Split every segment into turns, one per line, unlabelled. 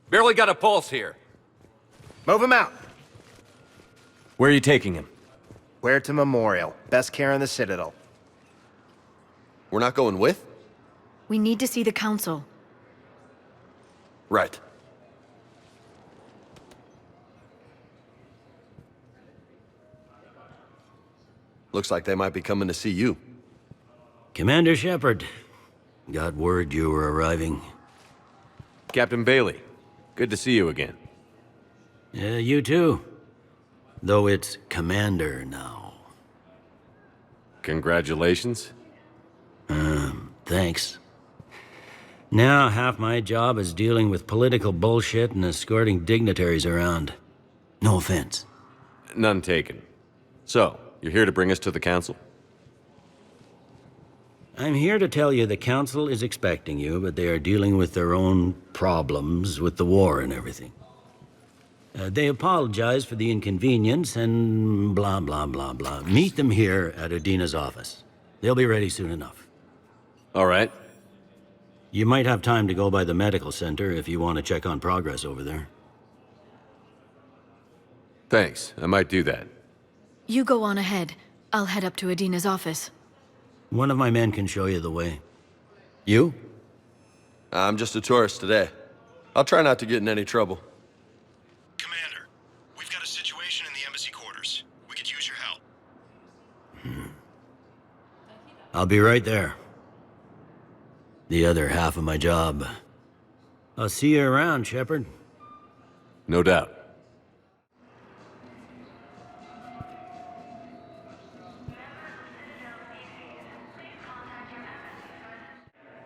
Barely got a pulse here.
Move him out.
Where are you taking him?
Huerta Memorial. Best care in the Citadel.
We're not going with?
We need to see the Council.
Right. Looks like they might be coming to see you.
Commander Shepard. Got word you were arriving.
Captain Bailey. Good to see you again.
Yeah, you too. Though it's Commander now.
Congratulations.
Thanks. Now half my job is dealing with political bullshit and escorting dignitaries around. No offense.
None taken. So, you're here to bring us to the Council?
I'm here to tell you the Council is expecting you, but they are dealing with their own problems with the war and everything. They apologize for the inconvenience and blah, blah, blah, blah. Meet them here at Adina's office. They'll be ready soon enough.
All right.
You might have time to go by the medical center if you want to check on progress over there.
Thanks. I might do that.
You go on ahead. I'll head up to Adina's office.
One of my men can show you the way. You?
I'm just a tourist today. I'll try not to get in any trouble.
Commander, we've got a situation in the embassy quarters. We could use your help.
I'll be right there. The other half of my job. I'll see you around, Shepard.
No doubt.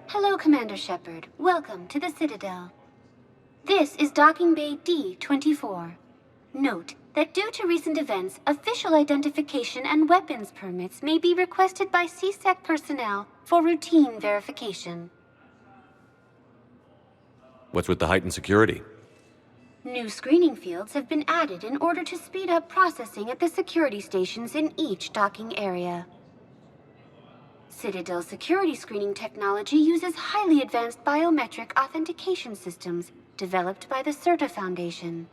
Hello, Commander Shepard. Welcome to the Citadel. This is Docking Bay D-24. Note that due to recent events, official identification and weapons permits may be requested by CSEC personnel for routine verification.
What's with the heightened security?
New screening fields have been added in order to speed up processing at the security stations in each docking area. Citadel security screening technology uses highly advanced biometric authentication systems developed by the CERTA Foundation.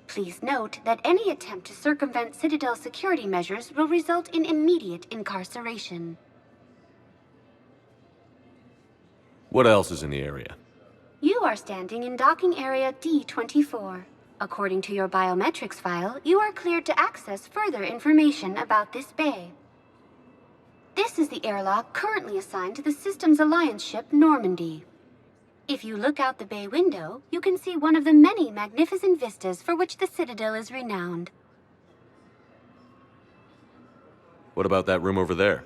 Please note that any attempt to circumvent Citadel security measures will result in immediate incarceration.
What else is in the area?
You are standing in docking area D-24. According to your biometrics file, you are cleared to access further information about this bay. This is the airlock currently assigned to the Systems Alliance ship Normandy. If you look out the bay window, you can see one of the many magnificent vistas for which the Citadel is renowned.
What about that room over there?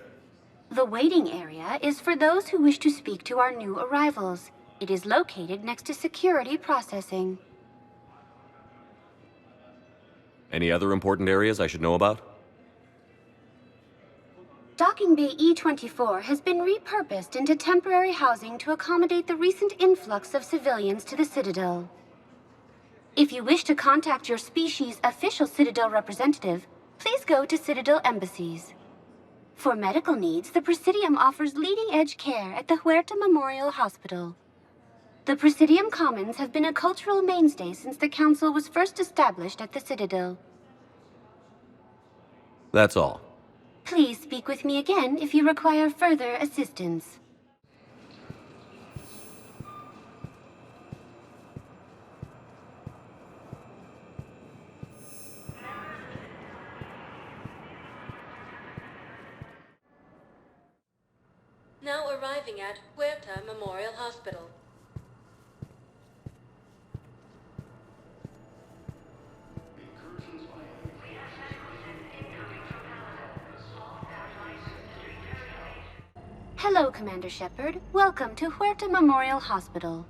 The waiting area is for those who wish to speak to our new arrivals. It is located next to security processing.
Any other important areas I should know about?
Docking Bay E-24 has been repurposed into temporary housing to accommodate the recent influx of civilians to the Citadel. If you wish to contact your species' official Citadel representative, please go to Citadel embassies. For medical needs, the Presidium offers leading-edge care at the Huerta Memorial Hospital. The Presidium Commons have been a cultural mainstay since the Council was first established at the Citadel.
That's all.
Please speak with me again if you require further assistance.
Now arriving at Huerta Memorial Hospital.
Hello, Commander Shepard. Welcome to Huerta Memorial Hospital.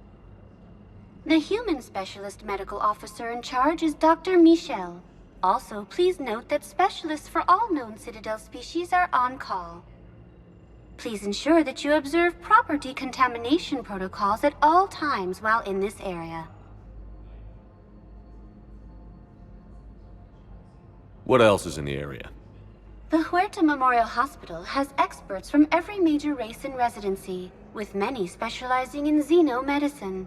The human specialist medical officer in charge is Dr. Michel. Also, please note that specialists for all known Citadel species are on call. Please ensure that you observe proper decontamination protocols at all times while in this area.
What else is in the area?
The Huerta Memorial Hospital has experts from every major race in residency, with many specializing in xenomedicine.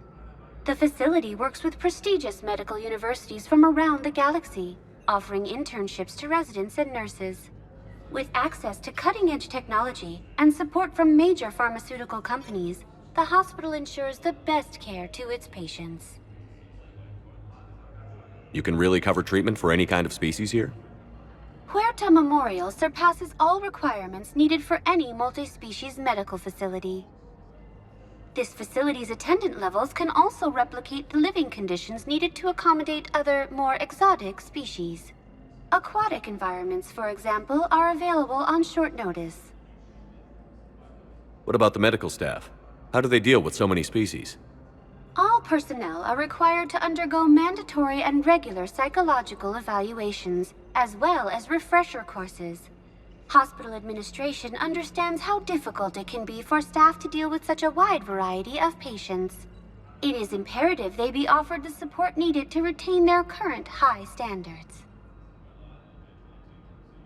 The facility works with prestigious medical universities from around the galaxy, offering internships to residents and nurses. With access to cutting-edge technology and support from major pharmaceutical companies, the hospital ensures the best care to its patients.
You can really cover treatment for any kind of species here?
Huerta Memorial surpasses all requirements needed for any multi-species medical facility. This facility's attendant levels can also replicate the living conditions needed to accommodate other, more exotic species. Aquatic environments, for example, are available on short notice.
What about the medical staff? How do they deal with so many species?
All personnel are required to undergo mandatory and regular psychological evaluations, as well as refresher courses. Hospital administration understands how difficult it can be for staff to deal with such a wide variety of patients. It is imperative they be offered the support needed to retain their current high standards.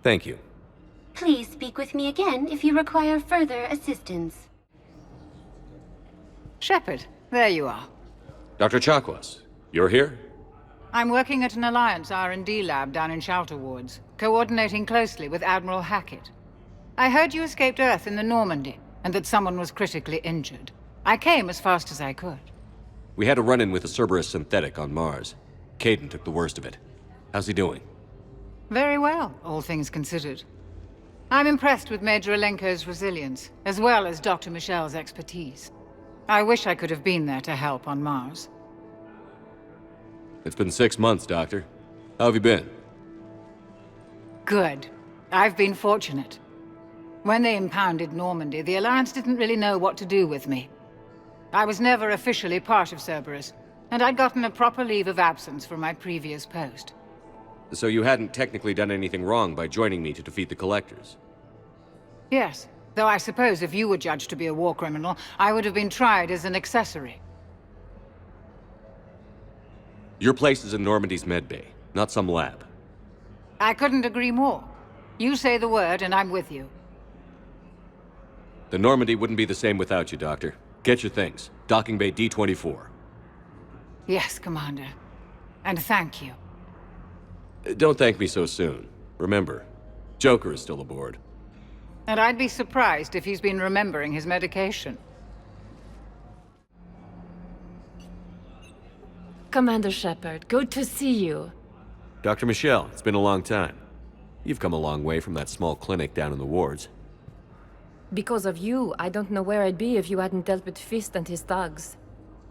Thank you.
Please speak with me again if you require further assistance.
Shepard, there you are.
Dr. Chakwas, you're here?
I'm working at an Alliance R&D lab down in Shelter Wards, coordinating closely with Admiral Hackett. I heard you escaped Earth in the Normandy, and that someone was critically injured. I came as fast as I could.
We had a run-in with a Cerberus synthetic on Mars. Caden took the worst of it. How's he doing?
Very well, all things considered. I'm impressed with Major Alenko's resilience, as well as Dr. Michel's expertise. I wish I could have been there to help on Mars.
It's been 6 months, Doctor. How have you been?
Good. I've been fortunate. When they impounded Normandy, the Alliance didn't really know what to do with me. I was never officially part of Cerberus, and I'd gotten a proper leave of absence from my previous post.
So you hadn't technically done anything wrong by joining me to defeat the Collectors?
Yes, though I suppose if you were judged to be a war criminal, I would have been tried as an accessory.
Your place is in Normandy's medbay, not some lab.
I couldn't agree more. You say the word, and I'm with you.
The Normandy wouldn't be the same without you, Doctor. Get your things. Docking Bay D-24.
Yes, Commander. And thank you.
Don't thank me so soon. Remember, Joker is still aboard.
And I'd be surprised if he's been remembering his medication.
Commander Shepard, good to see you.
Dr. Michelle, it's been a long time. You've come a long way from that small clinic down in the wards.
Because of you, I don't know where I'd be if you hadn't dealt with Fist and his thugs.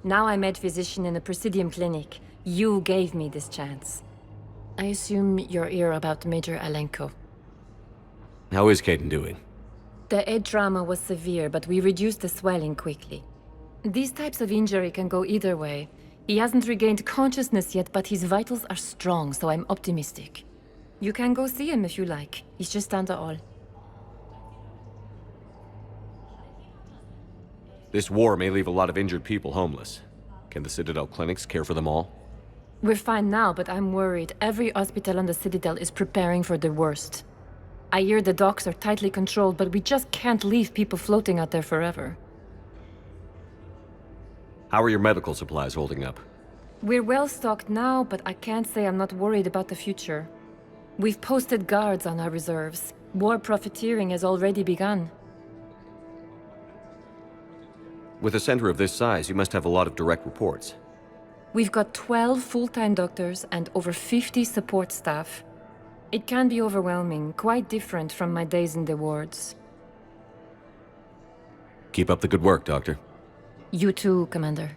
Now I'm med physician in a Presidium clinic. You gave me this chance. I assume you're here about Major Alenko.
How is Caden doing?
The head trauma was severe, but we reduced the swelling quickly. These types of injury can go either way. He hasn't regained consciousness yet, but his vitals are strong, so I'm optimistic. You can go see him if you like. He's just down the hall.
This war may leave a lot of injured people homeless. Can the Citadel clinics care for them all?
We're fine now, but I'm worried. Every hospital on the Citadel is preparing for the worst. I hear the docks are tightly controlled, but we just can't leave people floating out there forever.
How are your medical supplies holding up?
We're well stocked now, but I can't say I'm not worried about the future. We've posted guards on our reserves. War profiteering has already begun.
With a center of this size, you must have a lot of direct reports.
We've got 12 full-time doctors and over 50 support staff. It can be overwhelming, quite different from my days in the wards.
Keep up the good work, Doctor.
You too, Commander.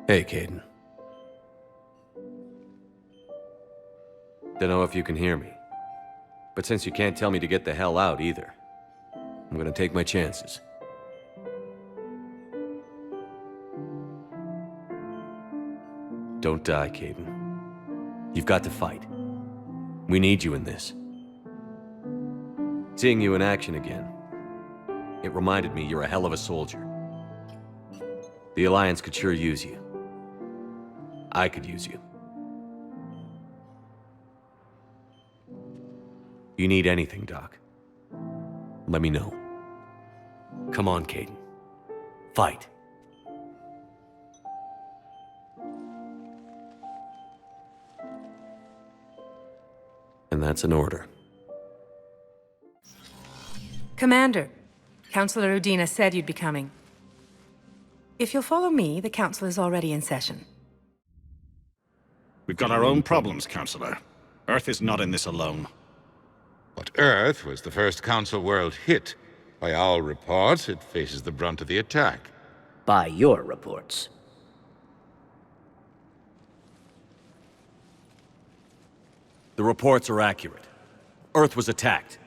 Hey, Caden. Don't know if you can hear me. But since you can't tell me to get the hell out either, I'm gonna take my chances. Don't die, Caden. You've got to fight. We need you in this. Seeing you in action again, it reminded me you're a hell of a soldier. The Alliance could sure use you. I could use you. You need anything, Doc. let me know. Come on, Caden. Fight. And that's an order.
Commander, Councillor Udina said you'd be coming. If you'll follow me, the Council is already in session.
We've got our own problems, Councillor. Earth is not in this alone.
But Earth was the first Council world hit. By our reports, it faces the brunt of the attack.
By your reports.
The reports are accurate. Earth was attacked.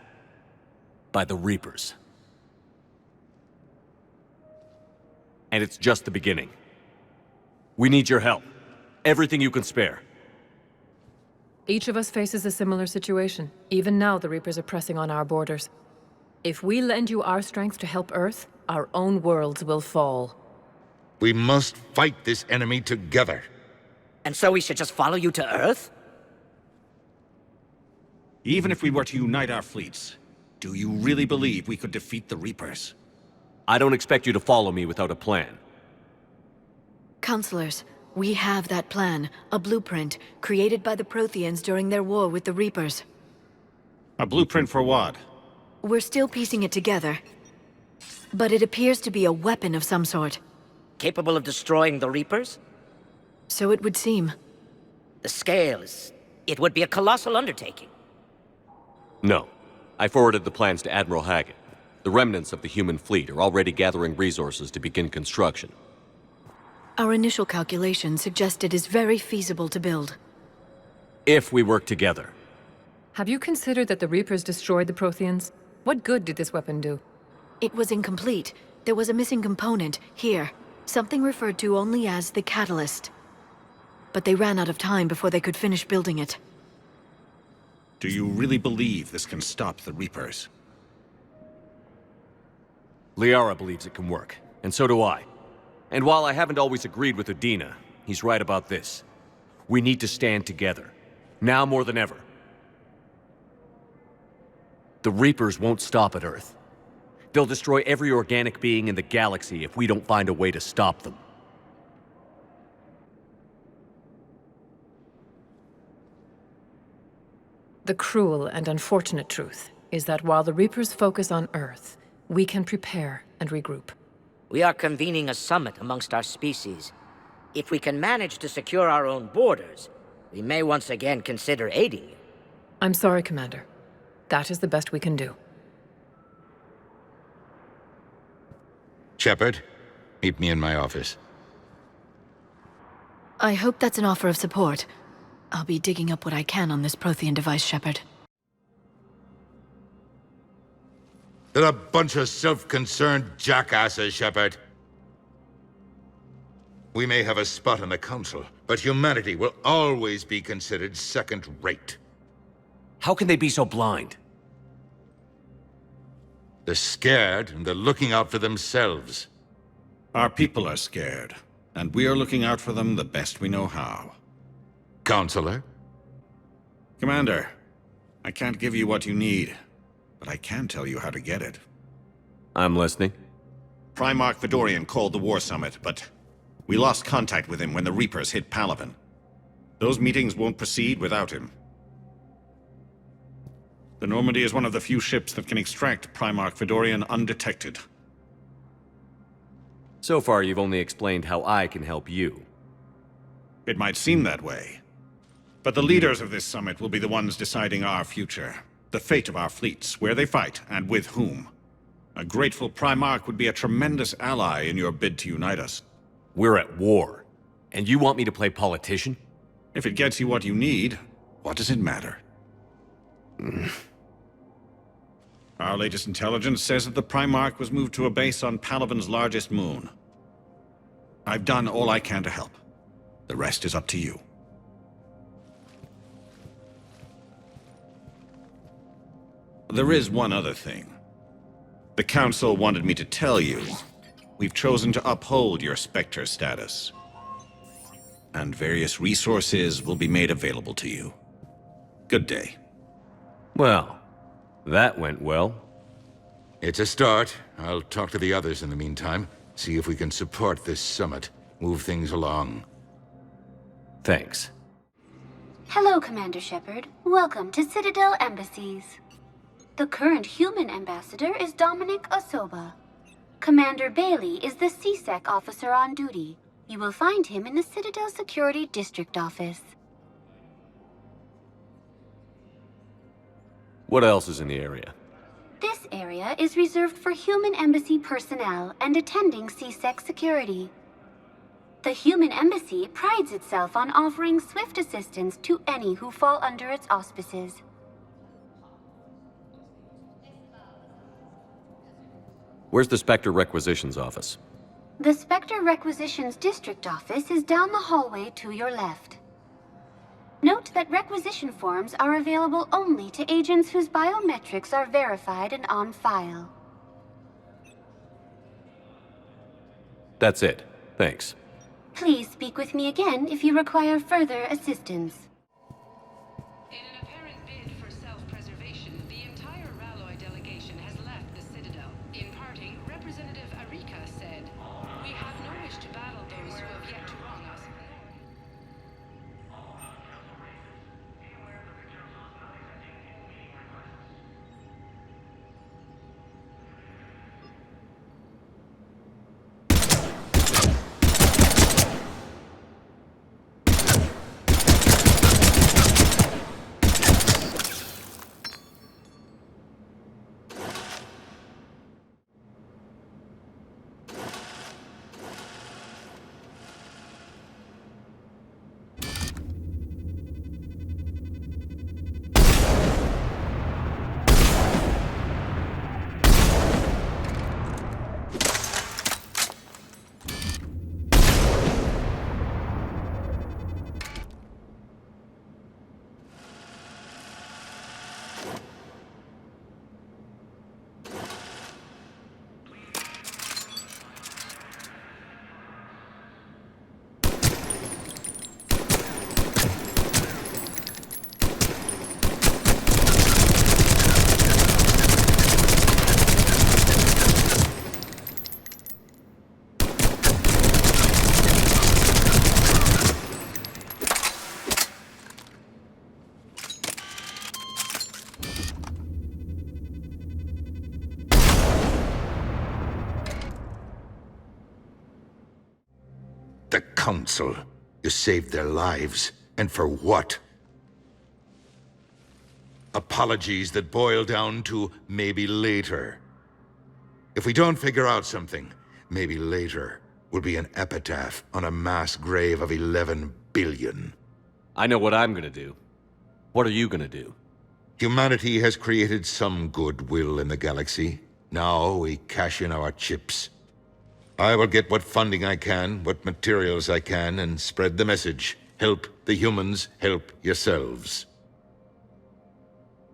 By the Reapers. And it's just the beginning. We need your help. Everything you can spare.
Each of us faces a similar situation. Even now, the Reapers are pressing on our borders. If we lend you our strength to help Earth, our own worlds will fall.
We must fight this enemy together.
And so we should just follow you to Earth?
Even if we were to unite our fleets, do you really believe we could defeat the Reapers?
I don't expect you to follow me without a plan.
Counselors, we have that plan, a blueprint, created by the Protheans during their war with the Reapers.
A blueprint for what?
We're still piecing it together. But it appears to be a weapon of some sort.
Capable of destroying the Reapers?
So it would seem.
The scale is... it would be a colossal undertaking.
No. I forwarded the plans to Admiral Hackett. The remnants of the human fleet are already gathering resources to begin construction.
Our initial calculations suggest it is very feasible to build.
If we work together.
Have you considered that the Reapers destroyed the Protheans? What good did this weapon do?
It was incomplete. There was a missing component, here. Something referred to only as the catalyst. But they ran out of time before they could finish building it.
Do you really believe this can stop the Reapers?
Liara believes it can work, and so do I. And while I haven't always agreed with Udina, he's right about this. We need to stand together. Now more than ever. The Reapers won't stop at Earth. They'll destroy every organic being in the galaxy if we don't find a way to stop them.
The cruel and unfortunate truth is that while the Reapers focus on Earth, we can prepare and regroup.
We are convening a summit amongst our species. If we can manage to secure our own borders, we may once again consider aiding you.
I'm sorry, Commander. That is the best we can do.
Shepard, meet me in my office.
I hope that's an offer of support. I'll be digging up what I can on this Prothean device, Shepard.
They're a bunch of self-concerned jackasses, Shepard. We may have a spot on the Council, but humanity will always be considered second-rate.
How can they be so blind?
They're scared, and they're looking out for themselves.
Our people are scared, and we are looking out for them the best we know how.
Counselor?
Commander, I can't give you what you need, but I can tell you how to get it.
I'm listening.
Primarch Fedorian called the War Summit, but we lost contact with him when the Reapers hit Palaven. Those meetings won't proceed without him. The Normandy is one of the few ships that can extract Primarch Fedorian undetected.
So far, you've only explained how I can help you.
It might seem that way. But the leaders of this summit will be the ones deciding our future. The fate of our fleets, where they fight, and with whom. A grateful Primarch would be a tremendous ally in your bid to unite us.
We're at war. And you want me to play politician?
If it gets you what you need, what does it matter? Our latest intelligence says that the Primarch was moved to a base on Palaven's largest moon. I've done all I can to help. The rest is up to you. There is one other thing. The Council wanted me to tell you, we've chosen to uphold your Spectre status. And various resources will be made available to you. Good day.
Well, that went well.
It's a start. I'll talk to the others in the meantime, see if we can support this summit, move things along.
Thanks.
Hello, Commander Shepard. Welcome to Citadel Embassies. The current human ambassador is Dominic Osoba. Commander Bailey is the CSEC officer on duty. You will find him in the Citadel Security District Office.
What else is in the area?
This area is reserved for human embassy personnel and attending CSEC security. The human embassy prides itself on offering swift assistance to any who fall under its auspices.
Where's the Spectre Requisitions office?
The Spectre Requisitions District Office is down the hallway to your left. Note that requisition forms are available only to agents whose biometrics are verified and on file.
That's it. Thanks.
Please speak with me again if you require further assistance.
In an apparent bid for self-preservation, the entire Ralloy delegation has left the Citadel. In parting, Representative Arika said, "We have no wish to battle those who have yet to wrong us."
The Council. You saved their lives. And for what? Apologies that boil down to maybe later. If we don't figure out something, maybe later will be an epitaph on a mass grave of 11 billion.
I know what I'm gonna do. What are you gonna do?
Humanity has created some goodwill in the galaxy. Now we cash in our chips. I will get what funding I can, what materials I can, and spread the message. Help the humans, help yourselves.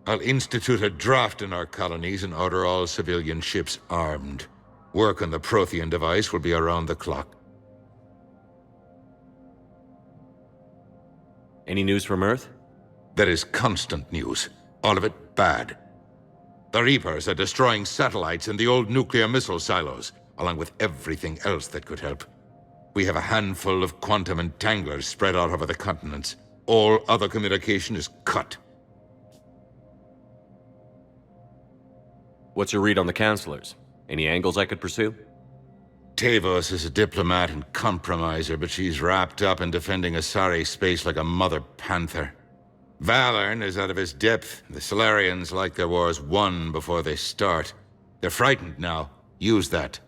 I'll institute a draft in our colonies and order all civilian ships armed. Work on the Prothean device will be around the clock.
Any news from Earth?
There is constant news. All of it bad. The Reapers are destroying satellites and the old nuclear missile silos, along with everything else that could help. We have a handful of quantum entanglers spread out over the continents. All other communication is cut.
What's your read on the counselors? Any angles I could pursue?
Tavos is a diplomat and compromiser, but she's wrapped up in defending Asari space like a mother panther. Valorn is out of his depth. The Solarians like their wars won before they start. They're frightened now. Use that.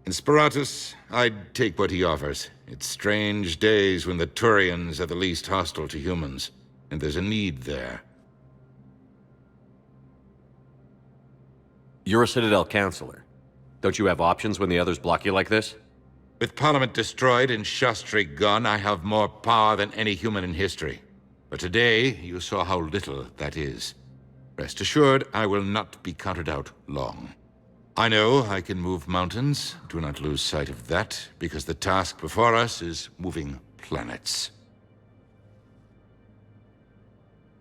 In Sparatus, I'd take what he offers. It's strange days when the Turians are the least hostile to humans, and there's a need there.
You're a Citadel counselor. Don't you have options when the others block you like this?
With Parliament destroyed and Shastri gone, I have more power than any human in history. But today, you saw how little that is. Rest assured, I will not be counted out long. I know I can move mountains. Do not lose sight of that, because the task before us is moving planets.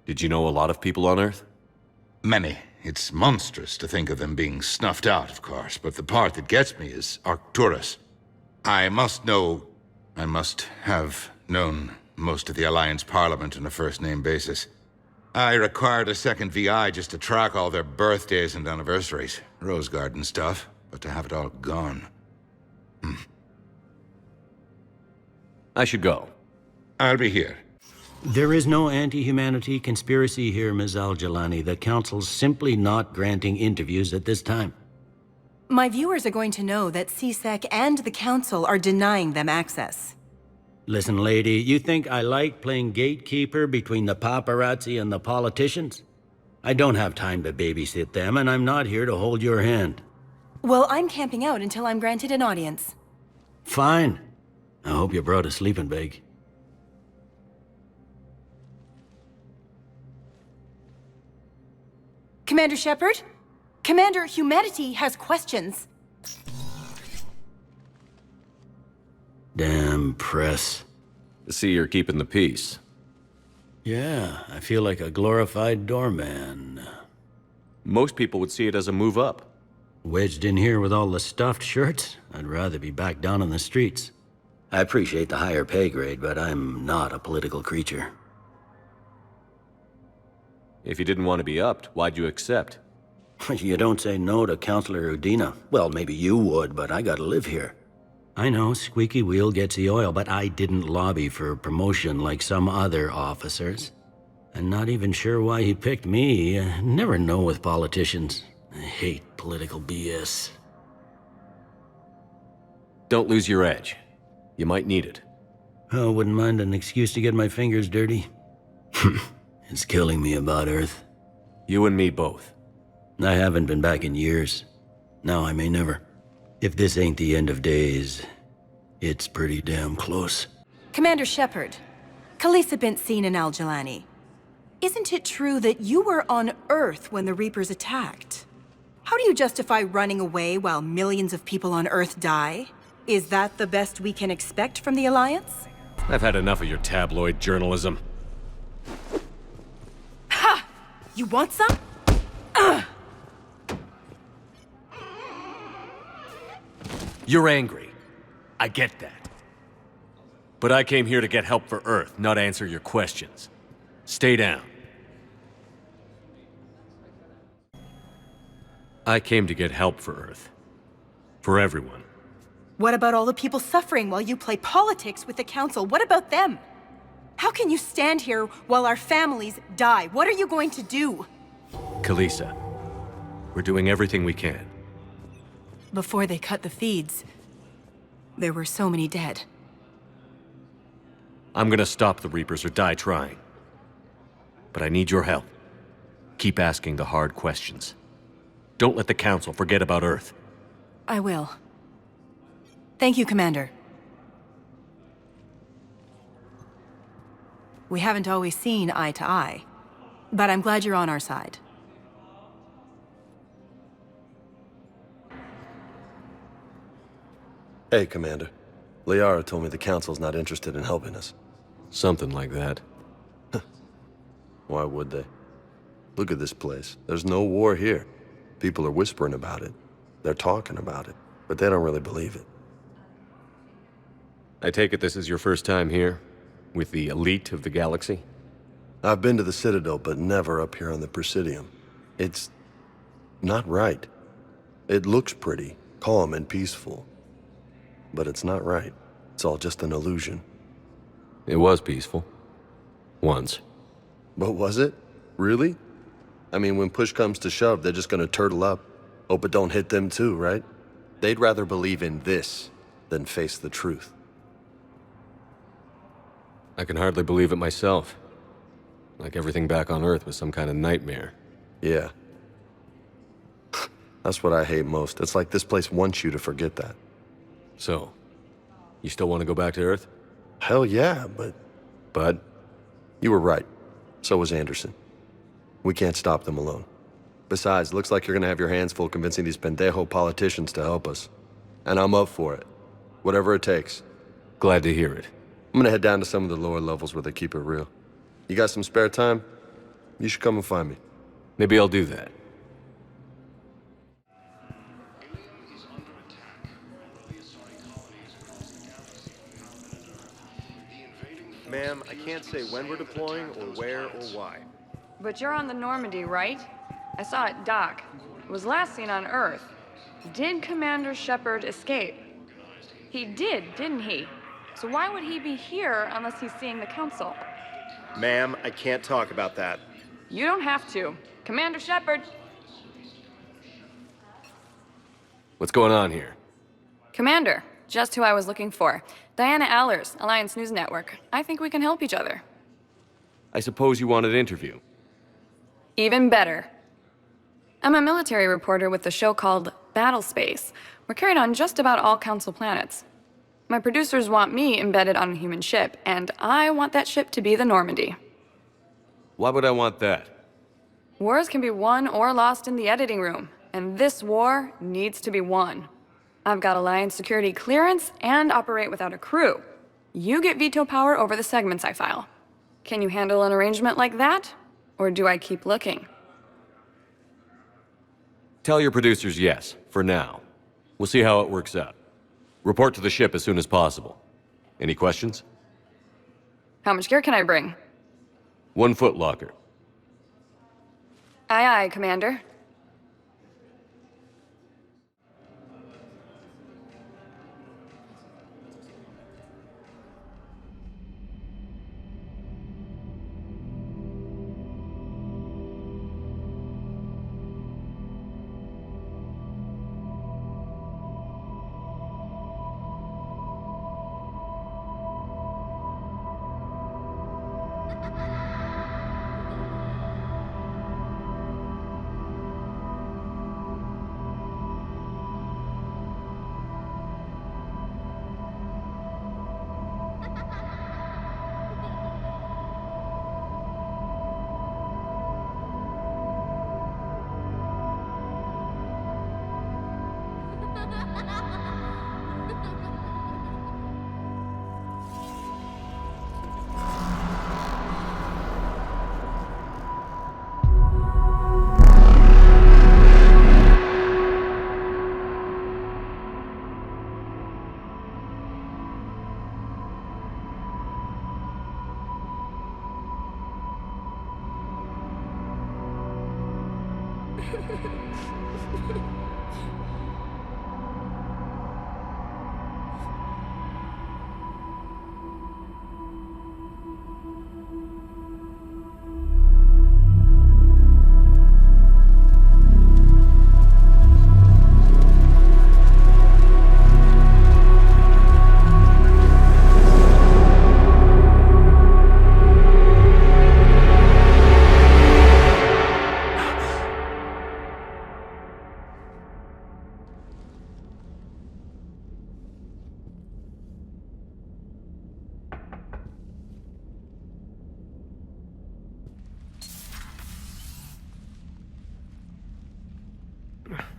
Did you know a lot of people on Earth?
Many, It's monstrous to think of them being snuffed out, of course, but the part that gets me is Arcturus. I must have known most of the Alliance Parliament on a first-name basis. I required a second VI just to track all their birthdays and anniversaries. Rose Garden stuff, but to have it all gone.
I should go.
I'll be here.
There is no anti-humanity conspiracy here, Ms. al-Jilani. The Council's simply not granting interviews at this time.
My viewers are going to know that CSEC and the Council are denying them access.
Listen, lady, you think I like playing gatekeeper between the paparazzi and the politicians? I don't have time to babysit them, and I'm not here to hold your hand.
Well, I'm camping out until I'm granted an audience.
Fine. I hope you brought a sleeping bag.
Commander Shepard? Commander, humanity has questions.
Damn press.
I see you're keeping the peace.
Yeah, I feel like a glorified doorman.
Most people would see it as a move up.
Wedged in here with all the stuffed shirts, I'd rather be back down on the streets. I appreciate the higher pay grade, but I'm not a political creature.
If you didn't want to be upped, why'd you accept?
You don't say no to Counselor Udina. Well, maybe you would, but I gotta live here. I know, squeaky wheel gets the oil, but I didn't lobby for promotion like some other officers. I'm not even sure why he picked me. I never know with politicians. I hate political BS.
Don't lose your edge. You might need it.
Oh, wouldn't mind an excuse to get my fingers dirty. It's killing me about Earth.
You and me both.
I haven't been back in years. Now I may never. If this ain't the end of days, it's pretty damn close.
Commander Shepard, Khalisah bint seen in al-Jilani. Isn't it true that you were on Earth when the Reapers attacked? How do you justify running away while millions of people on Earth die? Is that the best we can expect from the Alliance?
I've had enough of your tabloid journalism.
Ha! You want some?
You're angry. I get that. But I came here to get help for Earth, not answer your questions. Stay down. I came to get help for Earth. For everyone.
What about all the people suffering while you play politics with the Council? What about them? How can you stand here while our families die? What are you going to do?
Khalisah, we're doing everything we can.
Before they cut the feeds, there were so many dead.
I'm gonna stop the Reapers or die trying. But I need your help. Keep asking the hard questions. Don't let the Council forget about Earth.
I will. Thank you, Commander. We haven't always seen eye to eye, but I'm glad you're on our side.
Hey, Commander. Liara told me the Council's not interested in helping us.
Something like that.
Why would they? Look at this place. There's no war here. People are whispering about it. They're talking about it, but they don't really believe it.
I take it this is your first time here? With the elite of the galaxy?
I've been to the Citadel, but never up here on the Presidium. It's not right. It looks pretty, calm and peaceful. But it's not right. It's all just an illusion.
It was peaceful. Once.
But was it? Really? I mean, when push comes to shove, they're just gonna turtle up. Hope it don't hit them too, right? They'd rather believe in this than face the truth.
I can hardly believe it myself. Like everything back on Earth was some kind of nightmare.
Yeah. That's what I hate most. It's like this place wants you to forget that.
So, you still want to go back to Earth?
Hell yeah, but...
But?
You were right. So was Anderson. We can't stop them alone. Besides, looks like you're gonna have your hands full convincing these pendejo politicians to help us. And I'm up for it. Whatever it takes.
Glad to hear it.
I'm gonna head down to some of the lower levels where they keep it real. You got some spare time? You should come and find me.
Maybe I'll do that.
Ma'am, I can't say when we're deploying or where or why.
But you're on the Normandy, right? I saw it dock. It was last seen on Earth. Did Commander Shepard escape? He did, didn't he? So why would he be here unless he's seeing the Council?
Ma'am, I can't talk about that.
You don't have to. Commander Shepard!
What's going on here?
Commander, just who I was looking for. Diana Allers, Alliance News Network. I think we can help each other.
I suppose you want an interview.
Even better. I'm a military reporter with the show called Battle Space. We're carried on just about all Council planets. My producers want me embedded on a human ship, and I want that ship to be the Normandy.
Why would I want that?
Wars can be won or lost in the editing room, and this war needs to be won. I've got Alliance security clearance and operate without a crew. You get veto power over the segments I file. Can you handle an arrangement like that? Or do I keep looking?
Tell your producers yes, for now. We'll see how it works out. Report to the ship as soon as possible. Any questions?
How much gear can I bring?
1 foot locker.
Aye, aye, Commander.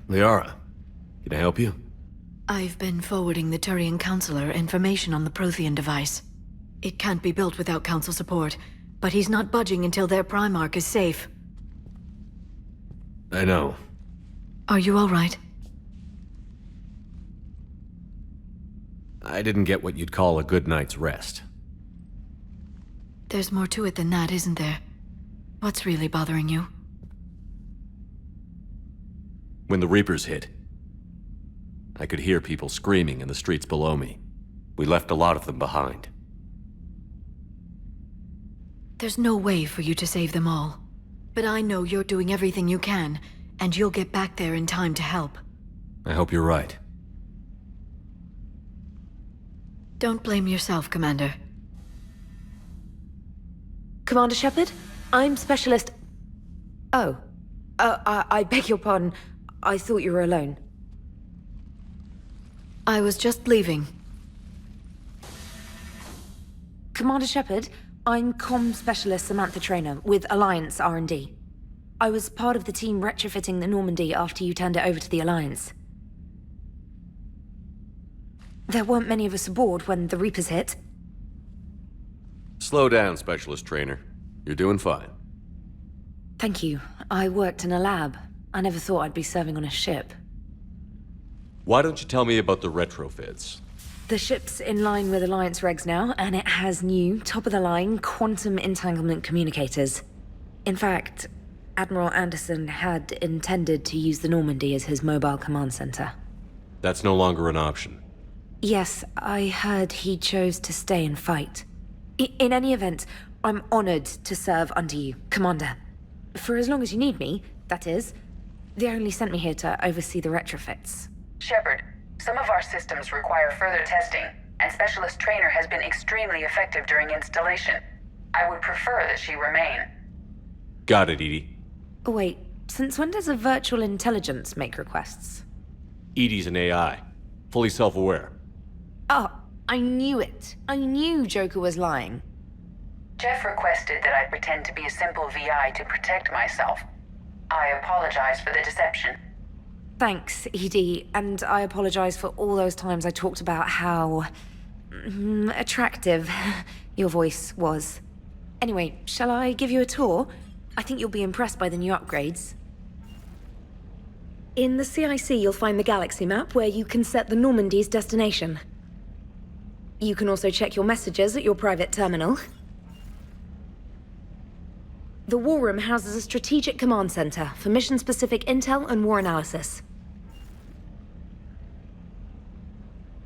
Liara, can I help you?
I've been forwarding the Turian Counselor information on the Prothean device. It can't be built without Council support, but he's not budging until their Primarch is safe.
I know.
Are you all right?
I didn't get what you'd call a good night's rest.
There's more to it than that, isn't there? What's really bothering you?
When the Reapers hit, I could hear people screaming in the streets below me. We left a lot of them behind.
There's no way for you to save them all. But I know you're doing everything you can, and you'll get back there in time to help.
I hope you're right.
Don't blame yourself, Commander.
Commander Shepard? I'm Specialist... Oh. I beg your pardon. I thought you were alone.
I was just leaving.
Commander Shepard, I'm Comm Specialist Samantha Traynor with Alliance R&D. I was part of the team retrofitting the Normandy after you turned it over to the Alliance. There weren't many of us aboard when the Reapers hit.
Slow down, Specialist Trainer. You're doing fine.
Thank you. I worked in a lab. I never thought I'd be serving on a ship.
Why don't you tell me about the retrofits?
The ship's in line with Alliance regs now, and it has new, top-of-the-line quantum entanglement communicators. In fact, Admiral Anderson had intended to use the Normandy as his mobile command center.
That's no longer an option.
Yes, I heard he chose to stay and fight. In any event, I'm honored to serve under you, Commander. For as long as you need me, that is. They only sent me here to oversee the retrofits.
Shepard, some of our systems require further testing, and Specialist Trainer has been extremely effective during installation. I would prefer that she remain.
Got it, Edie.
Wait, since when does a virtual intelligence make requests?
Edie's an AI. Fully self-aware.
Oh, I knew it. I knew Joker was lying.
Jeff requested that I pretend to be a simple VI to protect myself. I apologize for the deception.
Thanks, Edie, and I apologize for all those times I talked about how... attractive your voice was. Anyway, shall I give you a tour? I think you'll be impressed by the new upgrades. In the CIC, you'll find the galaxy map where you can set the Normandy's destination. You can also check your messages at your private terminal. The War Room houses a strategic command center for mission-specific intel and war analysis.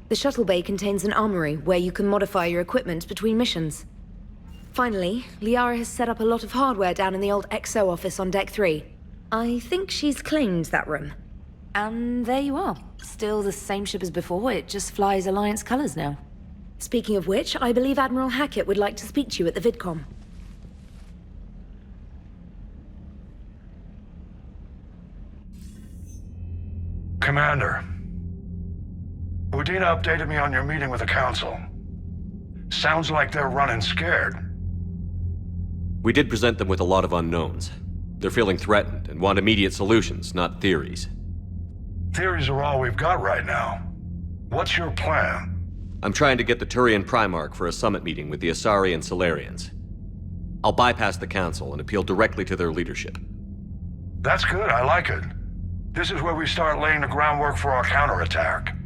The shuttle bay contains an armory where you can modify your equipment between missions. Finally, Liara has set up a lot of hardware down in the old XO office on Deck 3. I think she's claimed that room. And there you are. Still the same ship as before, it just flies Alliance colors now. Speaking of which, I believe Admiral Hackett would like to speak to you at the VidCom.
Commander, Udina updated me on your meeting with the Council. Sounds like they're running scared.
We did present them with a lot of unknowns. They're feeling threatened and want immediate solutions, not theories.
Theories are all we've got right now. What's your plan?
I'm trying to get the Turian Primarch for a summit meeting with the Asari and Solarians. I'll bypass the Council and appeal directly to their leadership.
That's good, I like it. This is where we start laying the groundwork for our counterattack.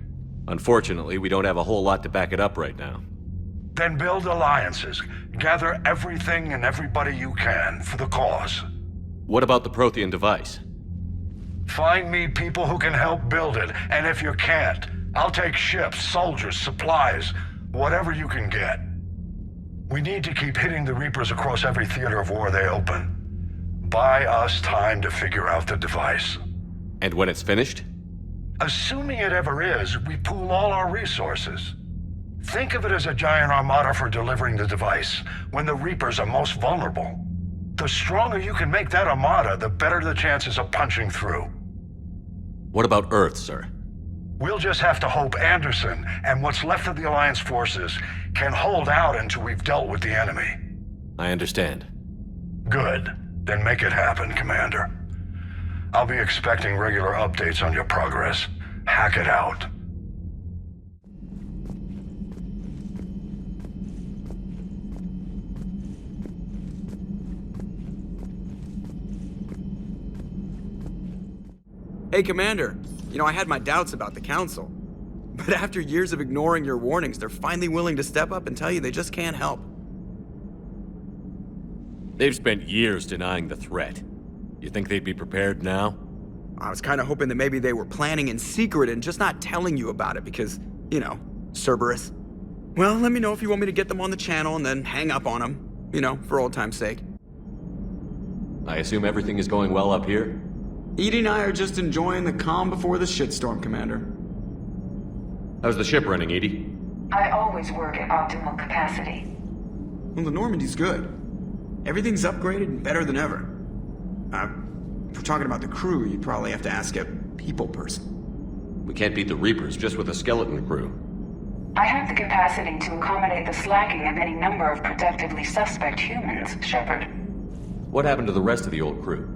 Unfortunately, we don't have a whole lot to back it up right now.
Then build alliances. Gather everything and everybody you can for the cause.
What about the Prothean device?
Find me people who can help build it, and if you can't, I'll take ships, soldiers, supplies, whatever you can get. We need to keep hitting the Reapers across every theater of war they open. Buy us time to figure out the device.
And when it's finished?
Assuming it ever is, we pool all our resources. Think of it as a giant armada for delivering the device, when the Reapers are most vulnerable. The stronger you can make that armada, the better the chances of punching through.
What about Earth, sir?
We'll just have to hope Anderson, and what's left of the Alliance forces, can hold out until we've dealt with the enemy.
I understand.
Good. Then make it happen, Commander. I'll be expecting regular updates on your progress. Hack it out.
Hey, Commander. You know, I had my doubts about the Council. But after years of ignoring your warnings, they're finally willing to step up and tell you they just can't help.
They've spent years denying the threat. You think they'd be prepared now?
I was kind of hoping that maybe they were planning in secret and just not telling you about it because, you know, Cerberus. Well, let me know if you want me to get them on the channel and then hang up on them. You know, for old time's sake.
I assume everything is going well up here?
Edie and I are just enjoying the calm before the shitstorm, Commander.
How's the ship running, Edie?
I always work at optimal capacity.
Well, the Normandy's good. Everything's upgraded and better than ever. If we're talking about the crew, you'd probably have to ask a people person.
We can't beat the Reapers just with a skeleton crew.
I have the capacity to accommodate the slacking of any number of productively suspect humans, Shepard.
What happened to the rest of the old crew?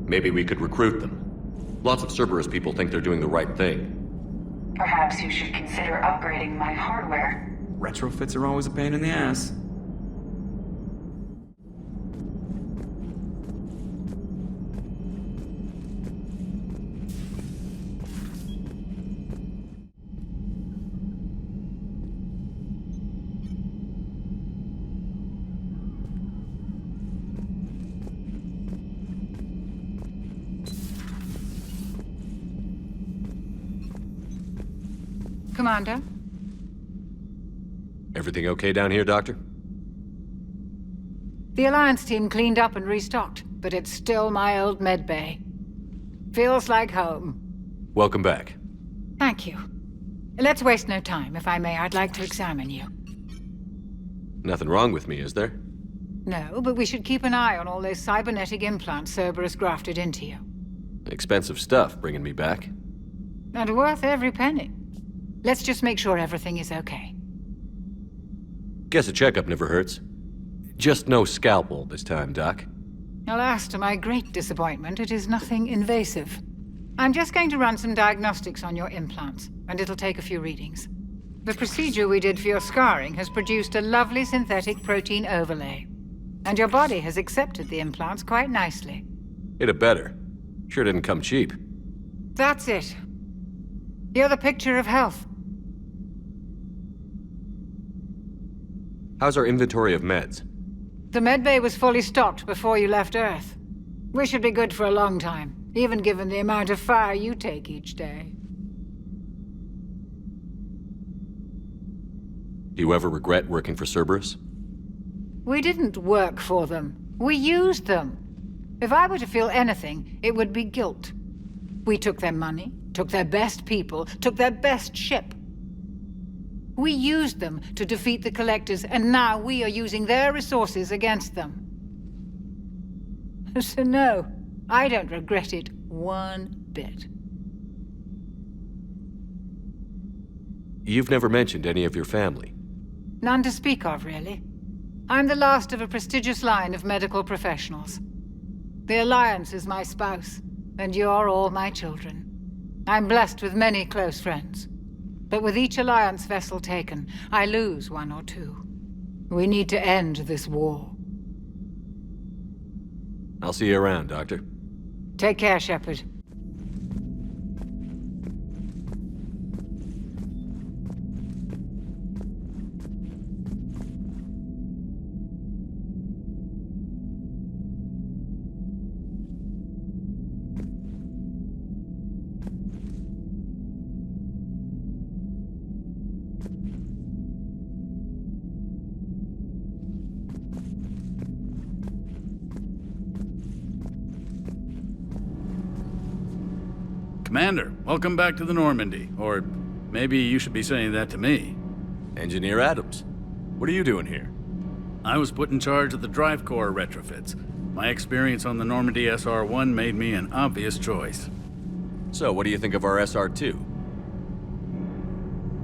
Maybe we could recruit them. Lots of Cerberus people think they're doing the right thing.
Perhaps you should consider upgrading my hardware.
Retrofits are always a pain in the ass.
Commander?
Everything okay down here, Doctor?
The Alliance team cleaned up and restocked, but it's still my old medbay. Feels like home.
Welcome back.
Thank you. Let's waste no time. If I may, I'd like to examine you.
Nothing wrong with me, is there?
No, but we should keep an eye on all those cybernetic implants Cerberus grafted into you.
Expensive stuff bringing me back.
And worth every penny. Let's just make sure everything is okay.
Guess a checkup never hurts. Just no scalpel this time, Doc.
Alas, to my great disappointment, it is nothing invasive. I'm just going to run some diagnostics on your implants, and it'll take a few readings. The procedure we did for your scarring has produced a lovely synthetic protein overlay. And your body has accepted the implants quite nicely.
It had better. Sure didn't come cheap.
That's it. You're the picture of health.
How's our inventory of meds?
The medbay was fully stocked before you left Earth. We should be good for a long time, even given the amount of fire you take each day.
Do you ever regret working for Cerberus?
We didn't work for them. We used them. If I were to feel anything, it would be guilt. We took their money, took their best people, took their best ship. We used them to defeat the Collectors, and now we are using their resources against them. So no, I don't regret it one bit.
You've never mentioned any of your family.
None to speak of, really. I'm the last of a prestigious line of medical professionals. The Alliance is my spouse, and you're all my children. I'm blessed with many close friends. But with each Alliance vessel taken, I lose one or two. We need to end this war.
I'll see you around, Doctor.
Take care, Shepard.
Commander, welcome back to the Normandy. Or maybe you should be saying that to me.
Engineer Adams, what are you doing here?
I was put in charge of the drive core retrofits. My experience on the Normandy SR-1 made me an obvious choice.
So, what do you think of our SR-2?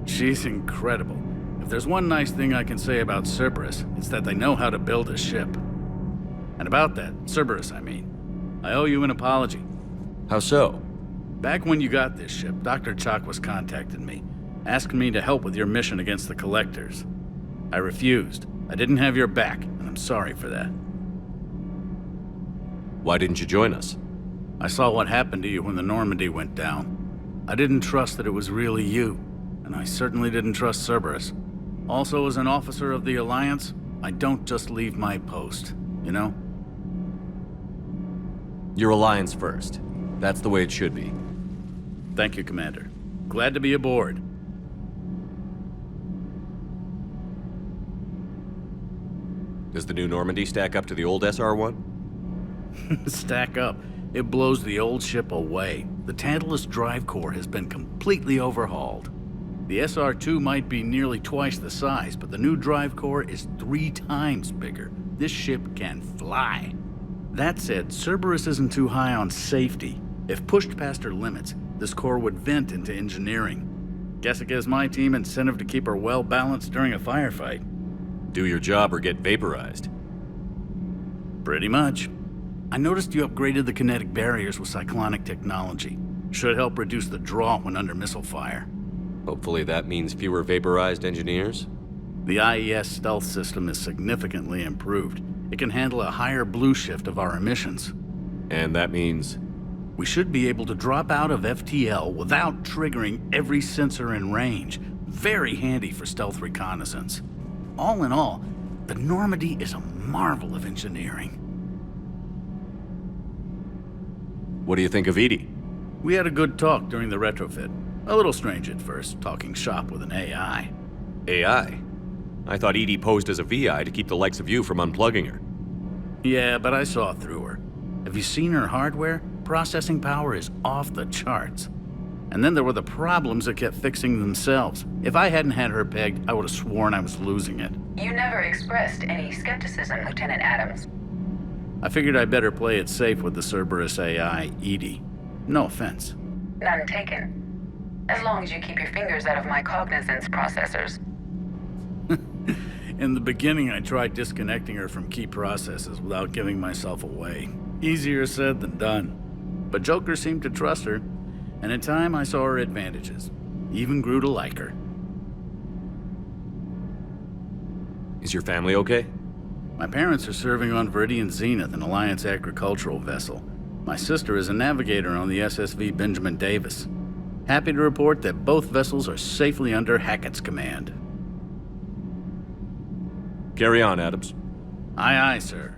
She's incredible. If there's one nice thing I can say about Cerberus, it's that they know how to build a ship. And about that, Cerberus, I mean, I owe you an apology.
How so?
Back when you got this ship, Dr. Chakwas contacted me, asking me to help with your mission against the Collectors. I refused. I didn't have your back, and I'm sorry for that.
Why didn't you join us?
I saw what happened to you when the Normandy went down. I didn't trust that it was really you, and I certainly didn't trust Cerberus. Also, as an officer of the Alliance, I don't just leave my post, you know?
Your Alliance first. That's the way it should be.
Thank you, Commander. Glad to be aboard.
Does the new Normandy stack up to the old SR-1?
Stack up. It blows the old ship away. The Tantalus drive core has been completely overhauled. The SR-2 might be nearly twice the size, but the new drive core is 3 times bigger. This ship can fly. That said, Cerberus isn't too high on safety. If pushed past her limits, this core would vent into engineering. Guess it gives my team incentive to keep her well-balanced during a firefight.
Do your job or get vaporized.
Pretty much. I noticed you upgraded the kinetic barriers with cyclonic technology. Should help reduce the draw when under missile fire.
Hopefully that means fewer vaporized engineers?
The IES stealth system is significantly improved. It can handle a higher blue shift of our emissions.
And that means?
We should be able to drop out of FTL without triggering every sensor in range. Very handy for stealth reconnaissance. All in all, the Normandy is a marvel of engineering.
What do you think of Edie?
We had a good talk during the retrofit. A little strange at first, talking shop with an AI.
AI? I thought Edie posed as a VI to keep the likes of you from unplugging her.
Yeah, but I saw through her. Have you seen her hardware? Processing power is off the charts. And then there were the problems that kept fixing themselves. If I hadn't had her pegged, I would have sworn I was losing it.
You never expressed any skepticism, Lieutenant Adams.
I figured I'd better play it safe with the Cerberus AI, Edie. No offense.
None taken. As long as you keep your fingers out of my cognizance processors.
In the beginning, I tried disconnecting her from key processes without giving myself away. Easier said than done. But Joker seemed to trust her, and in time I saw her advantages. Even grew to like her.
Is your family okay?
My parents are serving on Viridian Zenith, an Alliance agricultural vessel. My sister is a navigator on the SSV Benjamin Davis. Happy to report that both vessels are safely under Hackett's command.
Carry on, Adams.
Aye, aye, sir.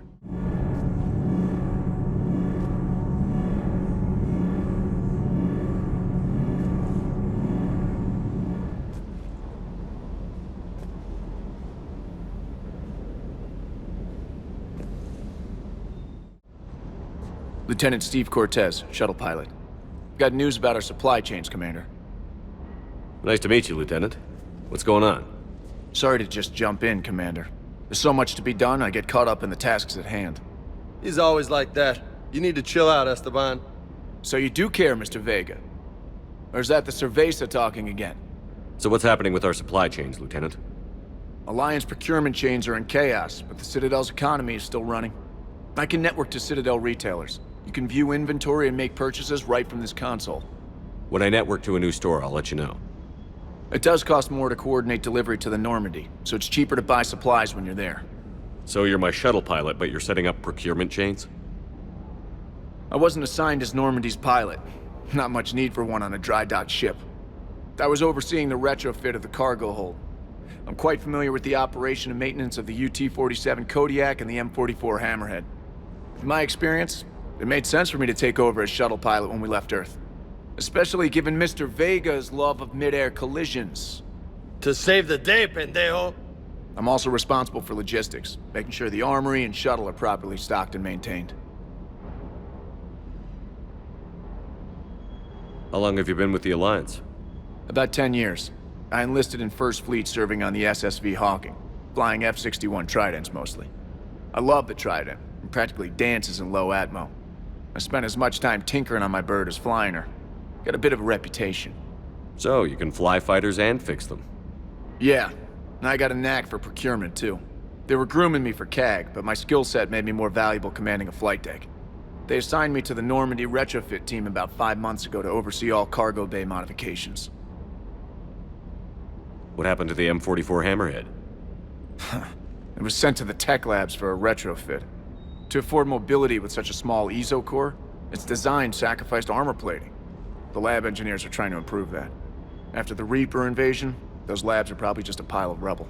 Lieutenant Steve Cortez, shuttle pilot. Got news about our supply chains, Commander.
Nice to meet you, Lieutenant. What's going on?
Sorry to just jump in, Commander. There's so much to be done, I get caught up in the tasks at hand.
He's always like that. You need to chill out, Esteban.
So you do care, Mr. Vega? Or is that the Cerveza talking again?
So what's happening with our supply chains, Lieutenant?
Alliance procurement chains are in chaos, but the Citadel's economy is still running. I can network to Citadel retailers. You can view inventory and make purchases right from this console.
When I network to a new store, I'll let you know.
It does cost more to coordinate delivery to the Normandy, so it's cheaper to buy supplies when you're there.
So you're my shuttle pilot, but you're setting up procurement chains?
I wasn't assigned as Normandy's pilot. Not much need for one on a dry dock ship. I was overseeing the retrofit of the cargo hold. I'm quite familiar with the operation and maintenance of the UT-47 Kodiak and the M44 Hammerhead. In my experience, it made sense for me to take over as shuttle pilot when we left Earth. Especially given Mr. Vega's love of mid-air collisions.
To save the day, pendejo!
I'm also responsible for logistics, making sure the armory and shuttle are properly stocked and maintained.
How long have you been with the Alliance?
About 10 years. I enlisted in First Fleet serving on the SSV Hawking, flying F-61 Tridents mostly. I love the Trident, and practically dances in low atmo. I spent as much time tinkering on my bird as flying her. Got a bit of a reputation.
So, you can fly fighters and fix them?
Yeah, and I got a knack for procurement too. They were grooming me for CAG, but my skill set made me more valuable commanding a flight deck. They assigned me to the Normandy retrofit team about 5 months ago to oversee all cargo bay modifications.
What happened to the M44 Hammerhead?
It was sent to the tech labs for a retrofit. To afford mobility with such a small ESO core, its design sacrificed armor plating. The lab engineers are trying to improve that. After the Reaper invasion, those labs are probably just a pile of rubble.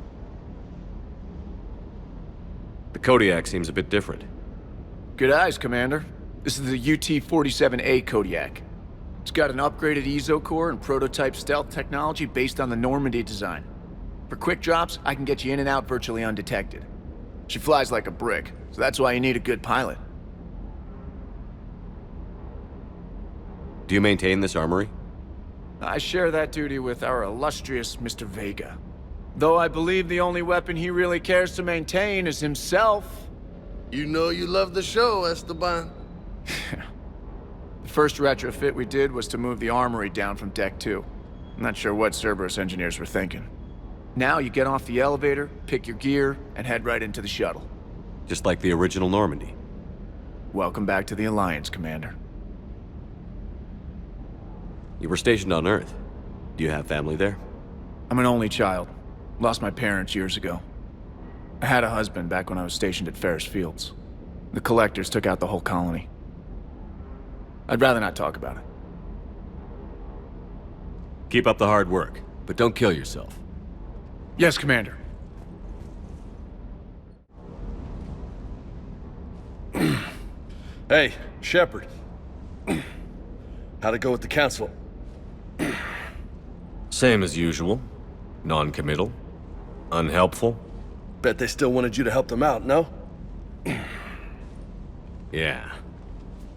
The Kodiak seems a bit different.
Good eyes, Commander. This is the UT-47A Kodiak. It's got an upgraded ESO core and prototype stealth technology based on the Normandy design. For quick drops, I can get you in and out virtually undetected. She flies like a brick, so that's why you need a good pilot.
Do you maintain this armory?
I share that duty with our illustrious Mr. Vega. Though I believe the only weapon he really cares to maintain is himself.
You know you love the show, Esteban.
The first retrofit we did was to move the armory down from Deck 2. I'm not sure what Cerberus engineers were thinking. Now you get off the elevator, pick your gear, and head right into the shuttle.
Just like the original Normandy.
Welcome back to the Alliance, Commander.
You were stationed on Earth. Do you have family there?
I'm an only child. Lost my parents years ago. I had a husband back when I was stationed at Ferris Fields. The Collectors took out the whole colony. I'd rather not talk about it.
Keep up the hard work, but don't kill yourself.
Yes, Commander.
Hey, Shepard. How'd it go with the Council?
Same as usual. Non-committal. Unhelpful.
Bet they still wanted you to help them out, no?
Yeah.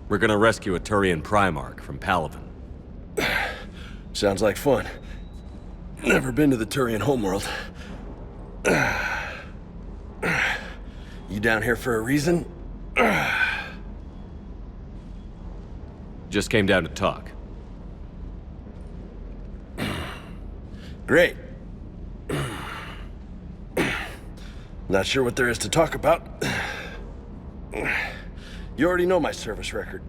We're gonna rescue a Turian Primarch from Palaven.
Sounds like fun. Never been to the Turian homeworld. You down here for a reason?
Just came down to talk.
Great. Not sure what there is to talk about. You already know my service record.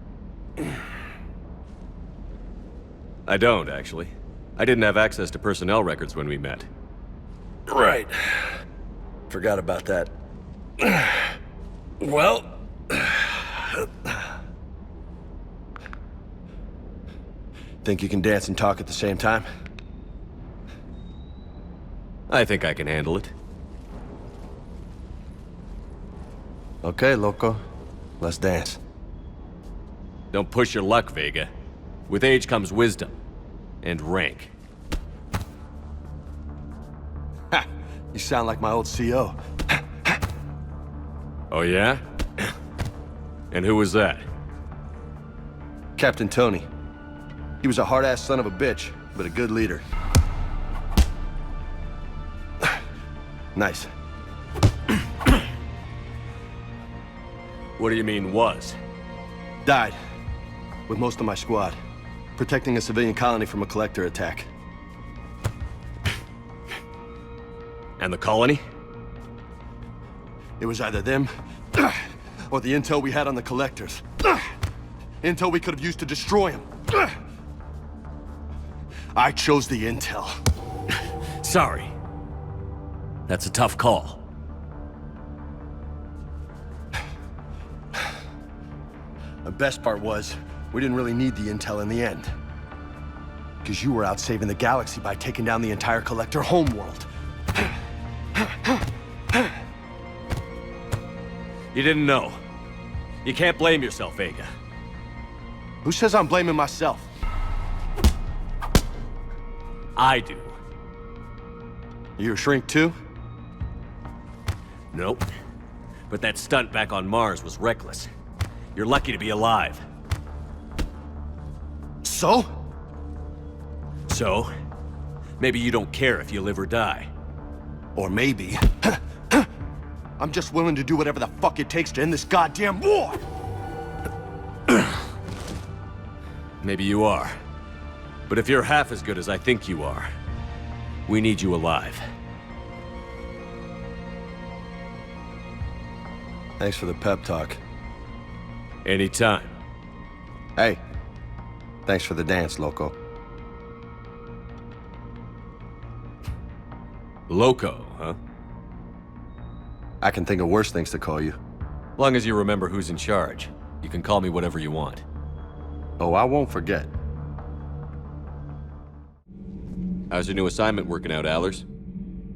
I don't, actually. I didn't have access to personnel records when we met.
Right. Forgot about that. Well... Think you can dance and talk at the same time?
I think I can handle it.
Okay, loco. Let's dance.
Don't push your luck, Vega. With age comes wisdom. And rank.
Ha! You sound like my old CO.
Oh yeah? And who was that?
Captain Tony. He was a hard-ass son of a bitch, but a good leader. Nice.
What do you mean, was?
Died. With most of my squad. Protecting a civilian colony from a collector attack.
And the colony?
It was either them, or the intel we had on the collectors. Intel we could have used to destroy them. I chose the intel.
Sorry. That's a tough call.
The best part was, we didn't really need the intel in the end. Because you were out saving the galaxy by taking down the entire collector homeworld.
You didn't know. You can't blame yourself, Vega.
Who says I'm blaming myself?
I do.
You a shrink too?
Nope. But that stunt back on Mars was reckless. You're lucky to be alive.
So?
So? Maybe you don't care if you live or die.
Or maybe... I'm just willing to do whatever the fuck it takes to end this goddamn war!
Maybe you are. But if you're half as good as I think you are, we need you alive.
Thanks for the pep talk.
Anytime.
Hey, thanks for the dance, loco.
Loco, huh?
I can think of worse things to call you.
Long as you remember who's in charge, you can call me whatever you want.
Oh, I won't forget.
How's your new assignment working out, Allers?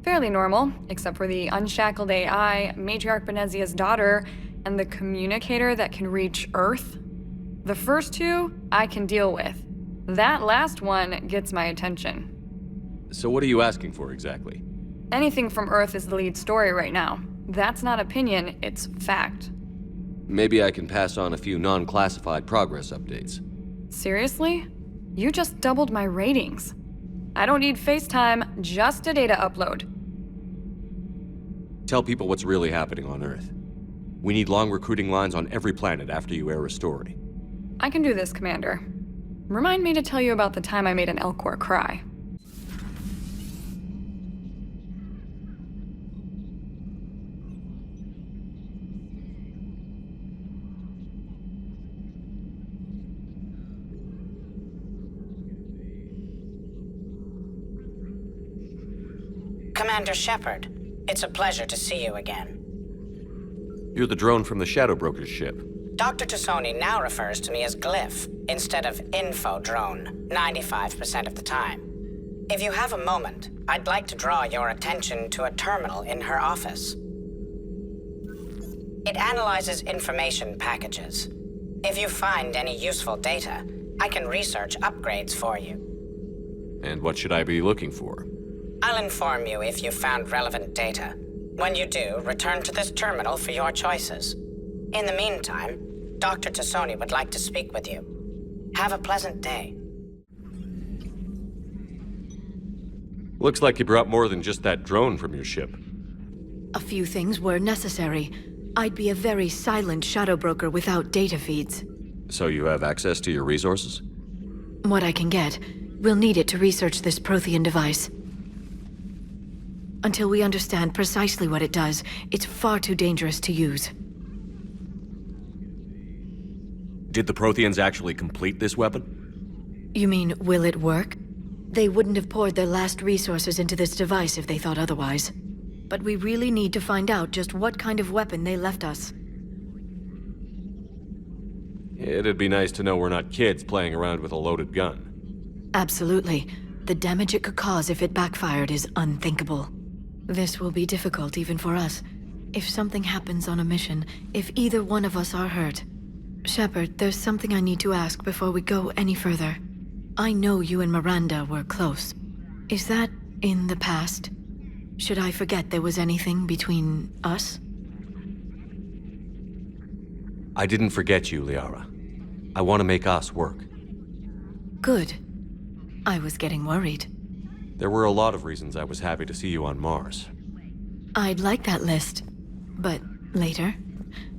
Fairly normal, except for the unshackled AI, Matriarch Benezia's daughter, and the communicator that can reach Earth. The first two, I can deal with. That last one gets my attention.
So what are you asking for exactly?
Anything from Earth is the lead story right now. That's not opinion, it's fact.
Maybe I can pass on a few non-classified progress updates.
Seriously? You just doubled my ratings. I don't need FaceTime, just a data upload.
Tell people what's really happening on Earth. We need long recruiting lines on every planet after you air a story.
I can do this, Commander. Remind me to tell you about the time I made an Elcor cry.
Commander Shepard, it's a pleasure to see you again.
You're the drone from the Shadow Broker's ship.
Dr. Tassoni now refers to me as Glyph instead of Info Drone, 95% of the time. If you have a moment, I'd like to draw your attention to a terminal in her office. It analyzes information packages. If you find any useful data, I can research upgrades for you.
And what should I be looking for?
I'll inform you if you've found relevant data. When you do, return to this terminal for your choices. In the meantime, Dr. Tassoni would like to speak with you. Have a pleasant day.
Looks like you brought more than just that drone from your ship.
A few things were necessary. I'd be a very silent shadow broker without data feeds.
So you have access to your resources?
What I can get. We'll need it to research this Prothean device. Until we understand precisely what it does, it's far too dangerous to use.
Did the Protheans actually complete this weapon?
You mean, will it work? They wouldn't have poured their last resources into this device if they thought otherwise. But we really need to find out just what kind of weapon they left us.
It'd be nice to know we're not kids playing around with a loaded gun.
Absolutely. The damage it could cause if it backfired is unthinkable. This will be difficult even for us. If something happens on a mission, if either one of us are hurt. Shepard, there's something I need to ask before we go any further. I know you and Miranda were close. Is that in the past? Should I forget there was anything between us?
I didn't forget you, Liara. I want to make us work.
Good. I was getting worried.
There were a lot of reasons I was happy to see you on Mars.
I'd like that list. But later?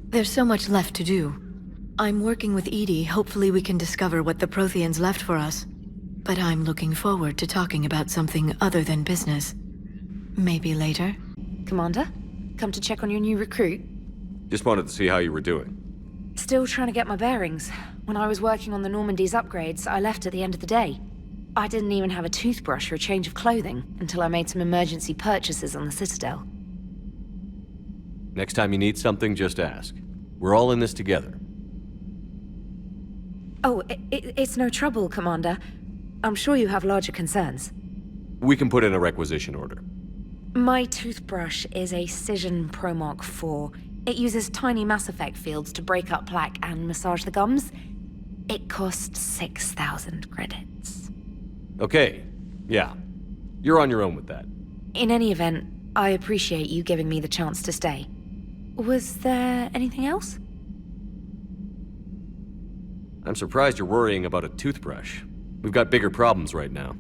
There's so much left to do. I'm working with Edie. Hopefully we can discover what the Protheans left for us. But I'm looking forward to talking about something other than business. Maybe later?
Commander? Come to check on your new recruit?
Just wanted to see how you were doing.
Still trying to get my bearings. When I was working on the Normandy's upgrades, I left at the end of the day. I didn't even have a toothbrush or a change of clothing until I made some emergency purchases on the Citadel.
Next time you need something, just ask. We're all in this together.
Oh, it's no trouble, Commander. I'm sure you have larger concerns.
We can put in a requisition order.
My toothbrush is a Cision Pro Mark IV. It uses tiny Mass Effect fields to break up plaque and massage the gums. It costs 6,000 credits.
Okay, yeah. You're on your own with that.
In any event, I appreciate you giving me the chance to stay. Was there anything else?
I'm surprised you're worrying about a toothbrush. We've got bigger problems right now.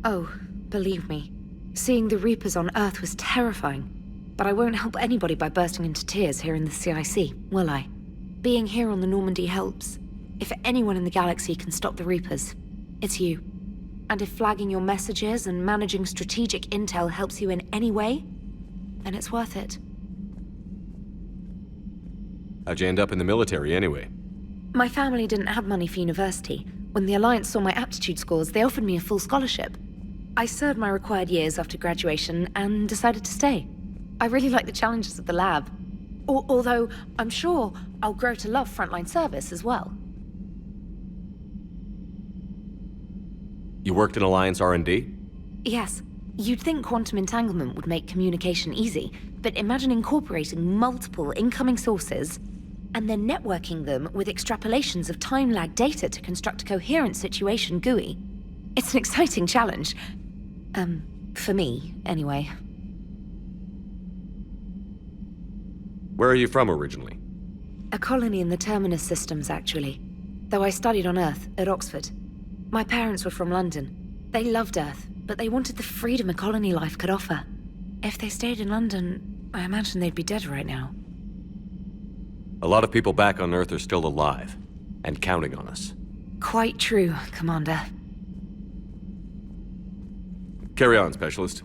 Oh, believe me. Seeing the Reapers on Earth was terrifying. But I won't help anybody by bursting into tears here in the CIC, will I? Being here on the Normandy helps. If anyone in the galaxy can stop the Reapers, it's you. And if flagging your messages and managing strategic intel helps you in any way, then it's worth it.
How'd you end up in the military anyway?
My family didn't have money for university. When the Alliance saw my aptitude scores, they offered me a full scholarship. I served my required years after graduation and decided to stay. I really like the challenges of the lab. Although, I'm sure I'll grow to love frontline service as well.
You worked in Alliance R&D?
Yes. You'd think quantum entanglement would make communication easy, but imagine incorporating multiple incoming sources and then networking them with extrapolations of time-lag data to construct a coherent situation GUI. It's an exciting challenge. For me, anyway.
Where are you from originally?
A colony in the Terminus systems, actually. Though I studied on Earth, at Oxford. My parents were from London. They loved Earth, but they wanted the freedom a colony life could offer. If they stayed in London, I imagine they'd be dead right now.
A lot of people back on Earth are still alive, and counting on us.
Quite true, Commander.
Carry on, Specialist.